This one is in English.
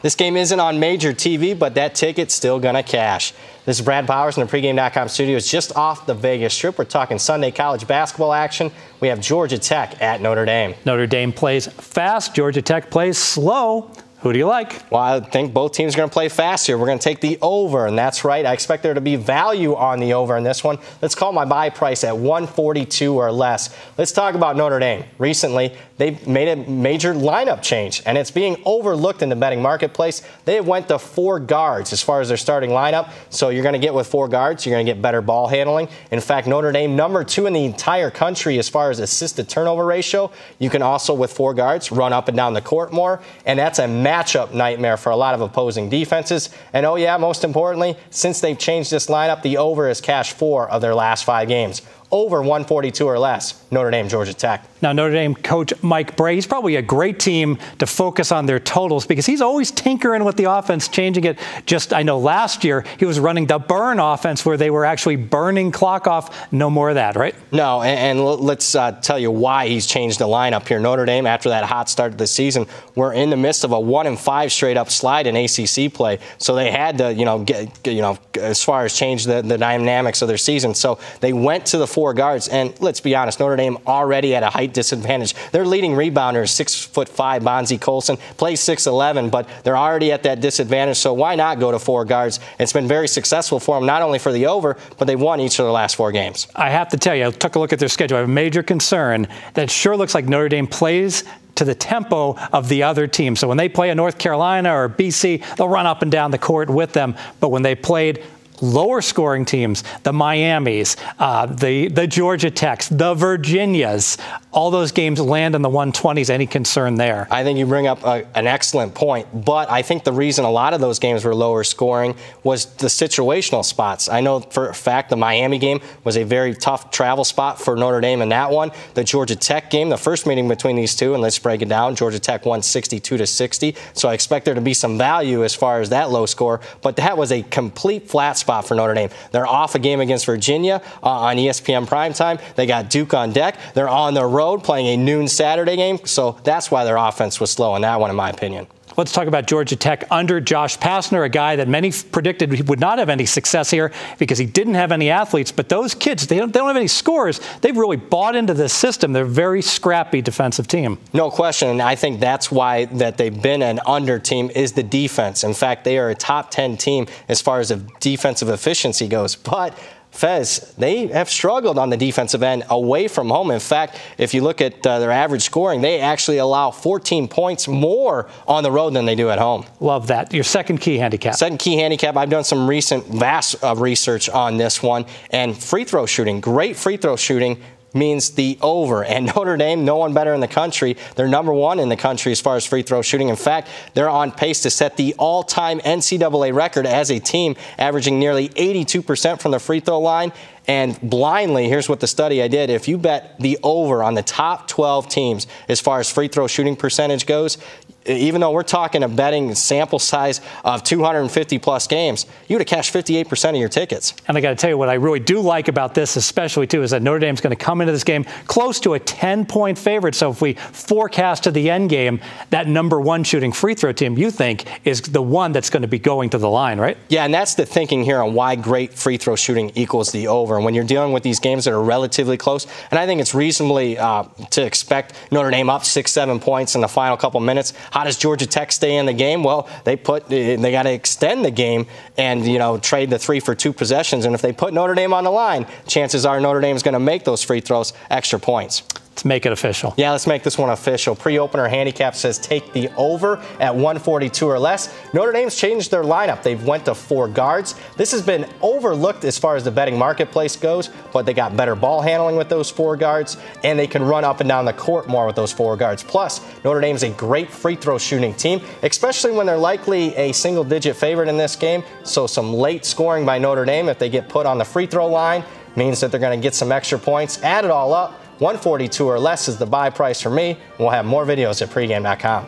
This game isn't on major TV, but that ticket's still going to cash. This is Brad Powers in the pregame.com studios just off the Vegas Strip. We're talking Sunday college basketball action. We have Georgia Tech at Notre Dame. Notre Dame plays fast. Georgia Tech plays slow. Who do you like? Well, I think both teams are going to play fast here. We're going to take the over, and that's right. I expect there to be value on the over in this one. Let's call my buy price at 142 or less. Let's talk about Notre Dame. Recently, they've made a major lineup change, and it's being overlooked in the betting marketplace. They went to 4 guards as far as their starting lineup, so you're going to get with 4 guards, you're going to get better ball handling. In fact, Notre Dame, number 2 in the entire country as far as assist to turnover ratio. You can also, with 4 guards, run up and down the court more, and that's a matchup nightmare for a lot of opposing defenses. And oh yeah, most importantly, since they've changed this lineup, the over has cashed 4 of their last 5 games. Over 142 or less, Notre Dame, Georgia Tech. Now, Notre Dame coach Mike Brey, he's probably a great team to focus on their totals because he's always tinkering with the offense, changing it. Just, I know last year he was running the burn offense where they were actually burning clock off. No more of that, right? No, and let's tell you why he's changed the lineup here. Notre Dame, after that hot start to the season, we're in the midst of a 1-5 straight up slide in ACC play. So they had to, as far as change the dynamics of their season. So they went to the 4 guards, and let's be honest, Notre Dame already at a height disadvantage. Their leading rebounder is 6'5" Bonzie Colson, plays 6'11", but they're already at that disadvantage, so why not go to 4 guards? It's been very successful for them, not only for the over, but they've won each of their last 4 games. I have to tell you, I took a look at their schedule. I have a major concern that it sure looks like Notre Dame plays to the tempo of the other team. So when they play a North Carolina or BC, they'll run up and down the court with them, but when they played lower scoring teams, the Miamis, the Georgia Techs, the Virginias, all those games land in the 120s. Any concern there? I think you bring up an excellent point, but I think the reason a lot of those games were lower scoring was the situational spots. I know for a fact the Miami game was a very tough travel spot for Notre Dame in that one. The Georgia Tech game, the first meeting between these two, and let's break it down, Georgia Tech won 62-60, so I expect there to be some value as far as that low score, but that was a complete flat spot for Notre Dame. They're off a game against Virginia on ESPN primetime. They got Duke on deck. They're on the road playing a noon Saturday game, so that's why their offense was slow in that one, in my opinion. Let's talk about Georgia Tech under Josh Pastner, a guy that many predicted he would not have any success here because he didn't have any athletes. But those kids, they don't have any scores. They've really bought into this system. They're a very scrappy defensive team. No question, and I think that's why that they've been an under team is the defense. In fact, they are a top 10 team as far as defensive efficiency goes. But Fez, they have struggled on the defensive end away from home. In fact, if you look at their average scoring, they actually allow 14 points more on the road than they do at home. Love that. Your second key handicap. Second key handicap, I've done some vast research on this one. And free throw shooting, great free throw shooting means the over. And Notre Dame, no one better in the country. They're number 1 in the country as far as free throw shooting. In fact, they're on pace to set the all-time NCAA record as a team, averaging nearly 82% from the free throw line. And blindly, here's what the study I did. If you bet the over on the top 12 teams as far as free throw shooting percentage goes, even though we're talking a betting sample size of 250-plus games, you would have cashed 58% of your tickets. And I got to tell you what I really do like about this, especially, too, is that Notre Dame's going to come into this game close to a 10-point favorite. So if we forecast to the end game, that number 1 shooting free throw team, you think, is the one that's going to be going to the line, right? Yeah, and that's the thinking here on why great free throw shooting equals the over. And when you're dealing with these games that are relatively close, and I think it's reasonably to expect Notre Dame up 6-7 points in the final couple minutes. How does Georgia Tech stay in the game? Well, they got to extend the game and trade the 3 for 2 possessions. And if they put Notre Dame on the line, chances are Notre Dame's going to make those free throws extra points. Let's make it official. Yeah, let's make this one official. Pre-opener handicap says take the over at 142 or less. Notre Dame's changed their lineup. They've went to 4 guards. This has been overlooked as far as the betting marketplace goes, but they got better ball handling with those 4 guards, and they can run up and down the court more with those 4 guards. Plus, Notre Dame's a great free throw shooting team, especially when they're likely a single-digit favorite in this game. So some late scoring by Notre Dame, if they get put on the free throw line, means that they're going to get some extra points. Add it all up. 142 or less is the buy price for me. We'll have more videos at pregame.com.